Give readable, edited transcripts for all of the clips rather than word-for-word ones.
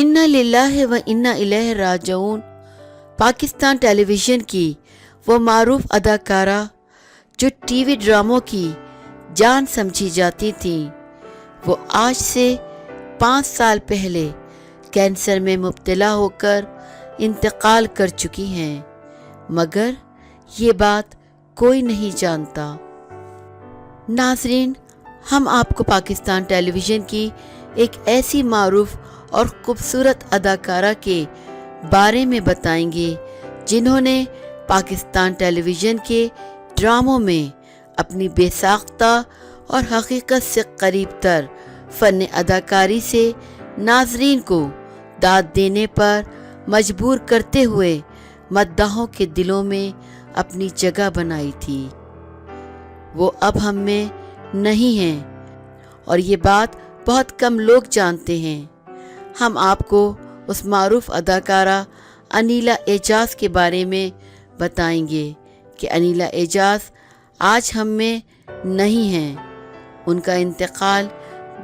انا للہ و انا الیہ راجعون۔ پاکستان ٹیلی ویژن کی وہ معروف اداکارہ جو ٹی وی ڈراموں کی جان سمجھی جاتی تھیں، وہ آج سے 5 سال پہلے کینسر میں مبتلا ہو کر انتقال کر چکی ہیں، مگر یہ بات کوئی نہیں جانتا۔ ناظرین، ہم آپ کو پاکستان ٹیلی ویژن کی ایک ایسی معروف اور خوبصورت اداکارہ کے بارے میں بتائیں گے جنہوں نے پاکستان ٹیلی ویژن کے ڈراموں میں اپنی بے ساختہ اور حقیقت سے قریب تر فن اداکاری سے ناظرین کو داد دینے پر مجبور کرتے ہوئے مداحوں کے دلوں میں اپنی جگہ بنائی تھی۔ وہ اب ہم میں نہیں ہیں اور یہ بات بہت کم لوگ جانتے ہیں۔ ہم آپ کو اس معروف اداکارہ انیلا اعجاز کے بارے میں بتائیں گے کہ انیلا اعجاز آج ہم میں نہیں ہیں۔ ان کا انتقال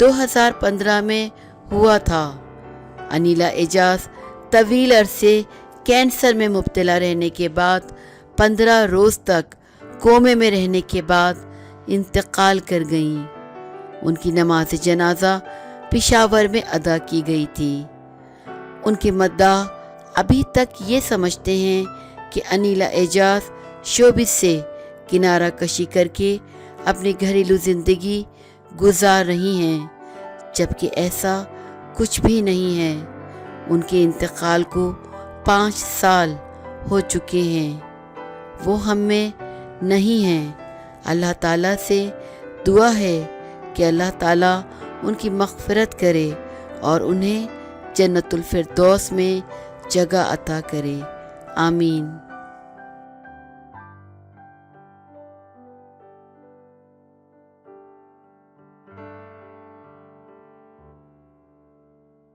2015 میں ہوا تھا۔ انیلا اعجاز طویل عرصے کینسر میں مبتلا رہنے کے بعد 15 روز تک کومے میں رہنے کے بعد انتقال کر گئیں۔ ان کی نماز جنازہ پشاور میں ادا کی گئی تھی۔ ان کے مداح ابھی تک یہ سمجھتے ہیں کہ انیلا اعجاز شوبز سے کنارہ کشی کر کے اپنی گھریلو زندگی گزار رہی ہیں، جبکہ ایسا کچھ بھی نہیں ہے۔ ان کے انتقال کو 5 سال ہو چکے ہیں۔ وہ ہم میں نہیں ہیں۔ اللہ تعالیٰ سے دعا ہے کہ اللہ تعالیٰ ان کی مغفرت کرے اور انہیں جنت الفردوس میں جگہ عطا کرے۔ آمین۔